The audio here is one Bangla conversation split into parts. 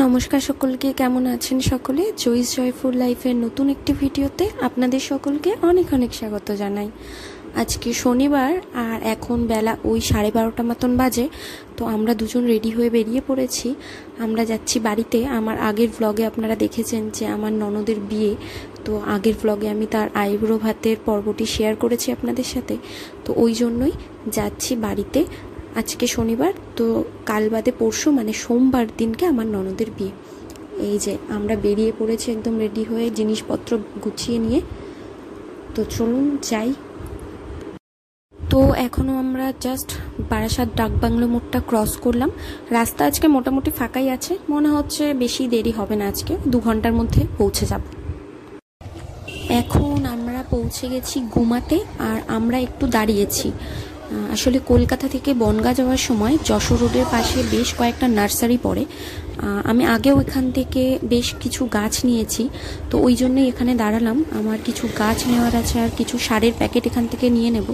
নমস্কার সকলকে, কেমন আছেন সকলে? জয়স জয়ফুল লাইফের নতুন একটি ভিডিওতে আপনাদের সকলকে অনেক অনেক স্বাগত জানাই। আজকে শনিবার আর এখন বেলা ওই 12:30 মতন বাজে। তো আমরা দুজন রেডি হয়ে বেরিয়ে পড়েছি। আমরা যাচ্ছি বাড়িতে। আমার আগের ব্লগে আপনারা দেখেছেন যে আমার ননদের বিয়ে, তো আগের ব্লগে আমি তার আইব্রো ভাতের পর্বটি শেয়ার করেছি আপনাদের সাথে। তো ওই জন্যই যাচ্ছি বাড়িতে। আজকে শনিবার, তো কাল বাদে পরশু মানে সোমবার দিনকে আমার ননদের বিয়ে। এই যে আমরা বেরিয়ে পড়েছি একদম রেডি হয়ে, জিনিসপত্র গুছিয়ে নিয়ে। তো চলুন যাই। তো এখনও আমরা জাস্ট বারাসাত ডাকবাংলো মোড়টা ক্রস করলাম। রাস্তা আজকে মোটামুটি ফাঁকাই আছে, মনে হচ্ছে বেশি দেরি হবে না, আজকে 2 ঘন্টার মধ্যে পৌঁছে যাব। এখন আমরা পৌঁছে গেছি গুমাতে, আর আমরা একটু দাঁড়িয়েছি। আসলে কলকাতা থেকে বনগাঁ যাওয়ার সময় যশোর রোডের পাশে বেশ কয়েকটা নার্সারি পড়ে। আমি আগেও এখান থেকে বেশ কিছু গাছ নিয়েছি, তো ওই জন্যই এখানে দাঁড়ালাম। আমার কিছু গাছ নেওয়ার আছে, আর কিছু সারের প্যাকেট এখান থেকে নিয়ে নেব।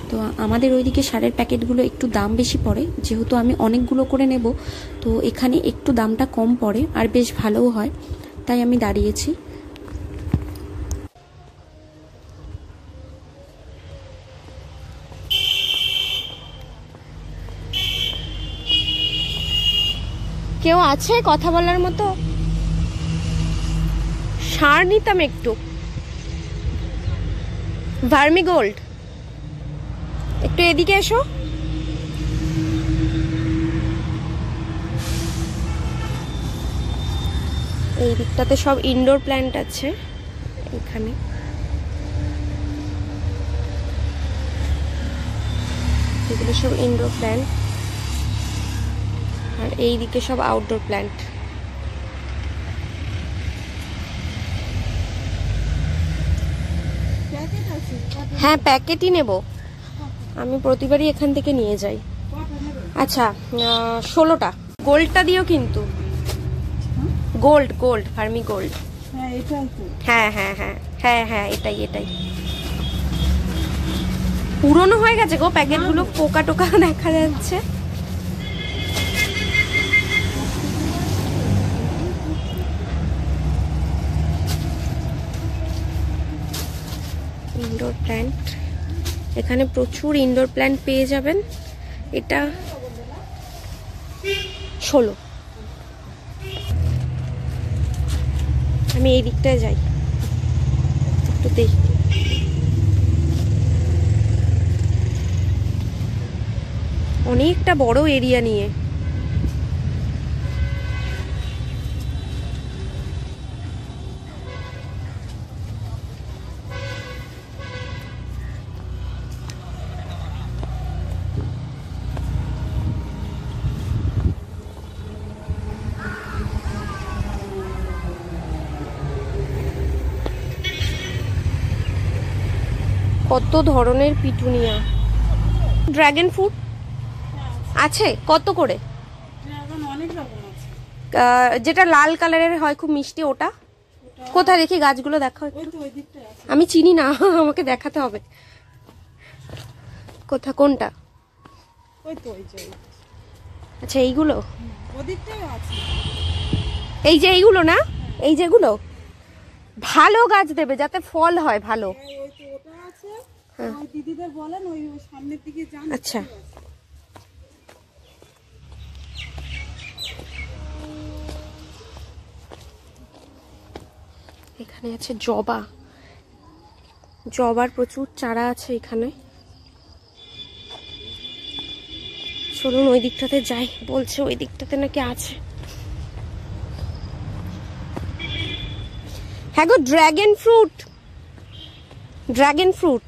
তো আমাদের ওইদিকে সারের প্যাকেটগুলো একটু দাম বেশি পড়ে, যেহেতু আমি অনেকগুলো করে নেব, তো এখানে একটু দামটা কম পড়ে আর বেশ ভালোও হয়, তাই আমি দাঁড়িয়েছি। কেউ আছে কথা বলার মতো? সার নিতাম একটু, ভার্মিগোল্ড। একটু এদিকে এসো। এই দিকটাতে সব ইনডোর প্ল্যান্ট আছে। এখানে এগুলো সব ইনডোর প্ল্যান্ট, আর এই দিকে সব আউটডোর প্ল্যান্ট। হ্যাঁ, প্যাকেটই নেব। আমি প্রতিবারই এখান থেকে নিয়ে যাই। আচ্ছা, 16টা। গোল্ডটা দিও কিন্তু, গোল্ড গোল্ড ফার্মি গোল্ড। হ্যাঁ হ্যাঁ হ্যাঁ হ্যাঁ হ্যাঁ, এটাই এটাই। পুরনো হয়ে গেছে গো প্যাকেটগুলো, পোকা টোকা দেখা যাচ্ছে। ইনডোর প্ল্যান্ট, এখানে প্রচুর ইনডোর প্ল্যান্ট পেয়ে যাবেন। এটা 16। আমি এই দিকটায় যাই, একটু দেখি। অনেকটা বড় এরিয়া নিয়ে। কত ধরনের পিটুনিয়া, ড্রাগন ফ্রুট আছে কত করে? যেটা লাল কালারের হয় খুব মিষ্টি, ওটা কোথায় দেখি? গাছগুলো দেখো। আমি চিনি না, আমাকে দেখাতে হবে। কোনটা? আচ্ছা, এইগুলো, এই যে এইগুলো না, এই যেগুলো ভালো গাছ দেবে যাতে ফল হয় ভালো। আচ্ছা, এখানে আছে জবা। জবার প্রচুর চারা আছে এখানে। চলুন ওই দিকটাতে যাই, বলছে ওই দিকটাতে নাকি আছে। হ্যাঁ গো, ড্রাগন ফ্রুট। ড্রাগন ফ্রুট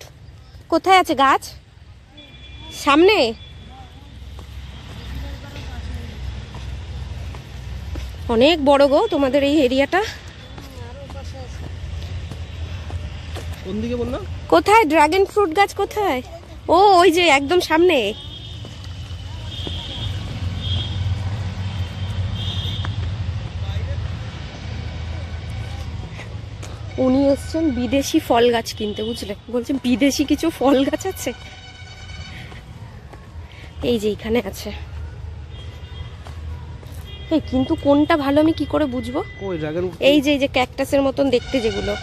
কোথায় আছে গাছ? সামনে? অনেক বড় গো তোমাদের এই এরিয়াটা। কোথায় ড্রাগন ফ্রুট গাছ কোথায়? ও ওই যে একদম সামনে। উনি এসছেন বিদেশি ফল গাছ কিনতে, বুঝলে? বলছে বিদেশি কিছু ফল গাছ আছে। এই যে এখানে আছে। এই কিন্তু কোনটা ভালো আমি কি করে বুঝবো? এই যে ক্যাকটাসের মতন দেখতে যেগুলো,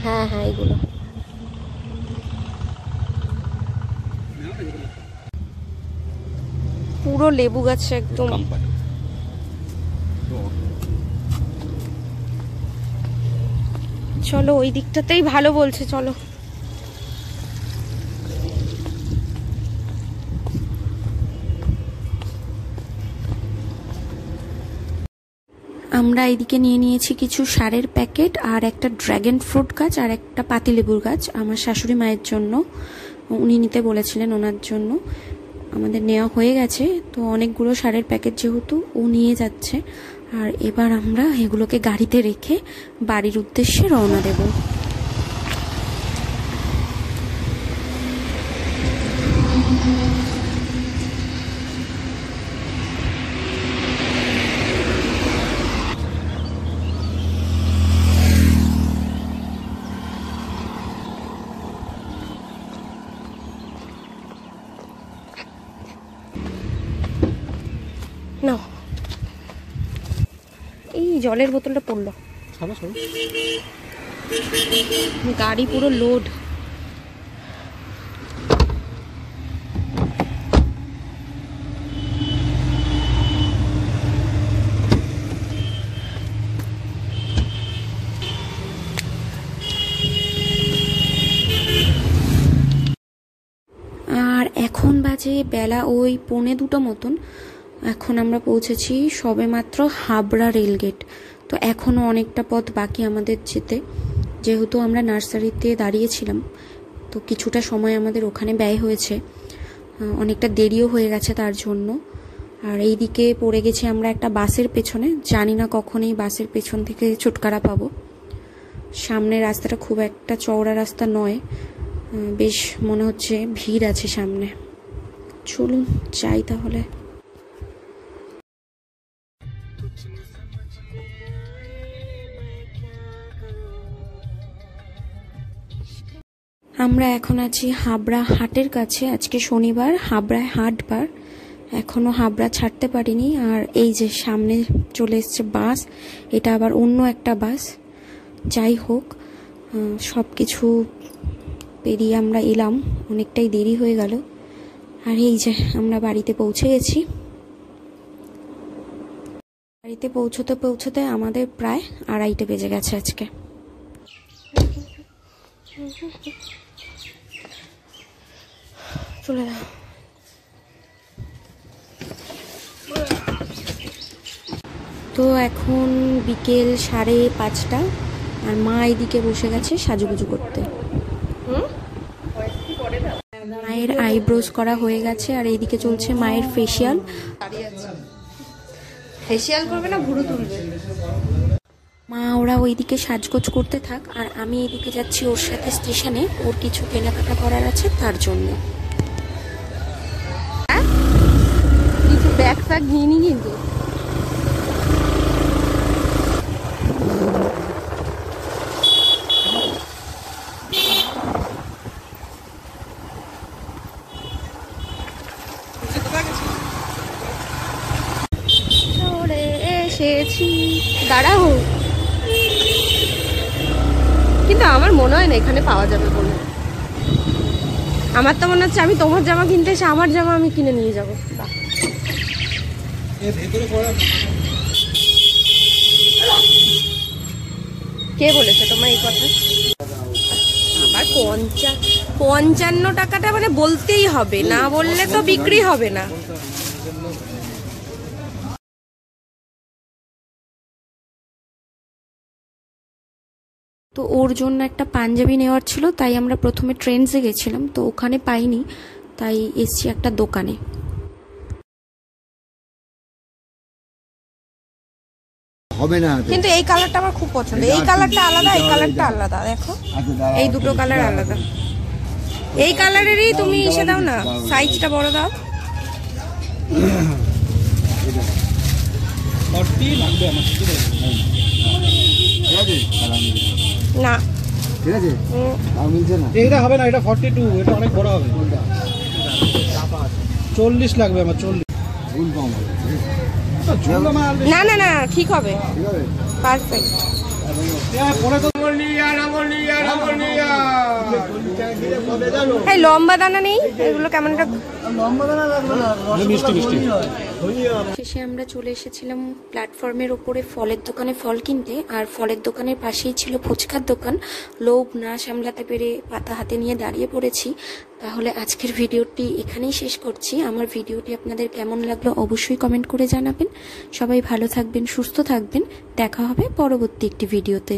হ্যাঁ হ্যাঁ এইগুলো। পুরো লেবু গাছ একদম। চলো ওই দিকটাতেই ভালো বলছে, চলো। আমরা এদিকে নিয়ে নিয়েছি কিছু সারের প্যাকেট আর একটা ড্রাগন ফ্রুট গাছ আর একটা পাতিলেবুর গাছ আমার শাশুড়ি মায়ের জন্য, উনি নিতে বলেছিলেন ওনার জন্য। আমাদের নেওয়া হয়ে গেছে। তো অনেকগুলো সারের প্যাকেট যেহেতু ও নিয়ে যাচ্ছে, আর এবার আমরা এগুলোকে গাড়িতে রেখে বাড়ির উদ্দেশ্যে রওনা দেব। না এই জলের বোতলটা পড়লো, গাড়ি পুরো লোড। আর এখন বাজে বেলা ওই 1:45 মতন। এখন আমরা পৌঁছেছি সবে মাত্র হাবড়া রেলগেট। তো এখনও অনেকটা পথ বাকি আমাদের যেতে, যেহেতু আমরা নার্সারিতে দাঁড়িয়েছিলাম তো কিছুটা সময় আমাদের ওখানে ব্যয় হয়েছে, অনেকটা দেরিও হয়ে গেছে তার জন্য। আর এই দিকে পড়ে গেছি আমরা একটা বাসের পেছনে, জানি না কখন এই বাসের পেছন থেকে ছুটকারা পাবো। সামনের রাস্তাটা খুব একটা চওড়া রাস্তা নয়, বেশ মনে হচ্ছে ভিড় আছে সামনে। চলুন যাই তাহলে। আমরা এখন আছি হাবড়া হাটের কাছে। আজকে শনিবার, হাবড়ায় হাটবার। এখনো হাবড়া ছাড়তে পারিনি। আর এই যে সামনে চলে এসছে বাস, এটা আবার অন্য একটা বাস। যাই হোক, সব কিছু পেরিয়ে আমরা এলাম, অনেকটাই দেরি হয়ে গেল। আর এই যে আমরা বাড়িতে পৌঁছে গেছি। বাড়িতে পৌঁছতে পৌঁছতে আমাদের প্রায় 2:30 বেজে গেছে আজকে। চলে যাও। তো এখন বিকেল 5:30 আর মা এদিকে বসে গেছে সাজুগুজু করতে। মায়ের আইব্রোজ করা হয়ে গেছে আর এইদিকে চলছে মায়ের ফেসিয়াল। ফেসিয়াল করবে না ভুরু তুলবে? মা ওরা ওইদিকে সাজগোজ করতে থাক, আর আমি এদিকে যাচ্ছি ওর সাথে স্টেশনে, ওর কিছু কেনাকাটা করার আছে তার জন্য। কিছু ব্যাগ ফ্যাগ নিয়ে নি কিন্তু। এসেছি, দাঁড়াও। কিন্তু আমার মনে হয় না এখানে পাওয়া যাবে বলে। আমার তো মনে হচ্ছে আমি তোমার জামা কিনতে এসে আমার জামা আমি কিনে নিয়ে যাবো। কে বলেছে তোমার এই কথা? আবার 55 টাকাটা মানে বলতেই হবে, না বললে তো বিক্রি হবে না। তো ওর জন্য একটা পাঞ্জাবি নেওয়ার ছিল, তাই আমরা প্রথমে ট্রেন্ডসে গেছিলাম, তো ওখানে পাইনি, তাই এসছি একটা দোকানে। হবে না, কিন্তু এই কালারটা আমার খুব পছন্দ। এই কালারটা আলাদা, এই কালারটা আলাদা। দেখো এই দুটো কালার আলাদা। এই কালারেরই তুমি এসে দাও না, সাইজটা বড় দাও। না ঠিক আছে, মিলছে না। এটা হবে না, এটা 42, এটা অনেক বড় হবে। 40 লাগবে আমার, 40। ভুল কম হবে। না না না ঠিক হবে, ঠিক আছে? পারফেক্ট। পরে তো এই লম্বা দানা নেই, এগুলো কেমন একটা মিষ্টি মিষ্টি। শেষে আমরা চলে এসেছিলাম প্ল্যাটফর্মের ওপরে ফলের দোকানে ফল কিনতে, আর ফলের দোকানের পাশেই ছিল ফুচকার দোকান। লোভ না সামলাতে পেরে পাতা হাতে নিয়ে দাঁড়িয়ে পড়েছি। তাহলে আজকের ভিডিওটি এখানেই শেষ করছি। আমার ভিডিওটি আপনাদের কেমন লাগলো অবশ্যই কমেন্ট করে জানাবেন। সবাই ভালো থাকবেন, সুস্থ থাকবেন। দেখা হবে পরবর্তী একটি ভিডিওতে।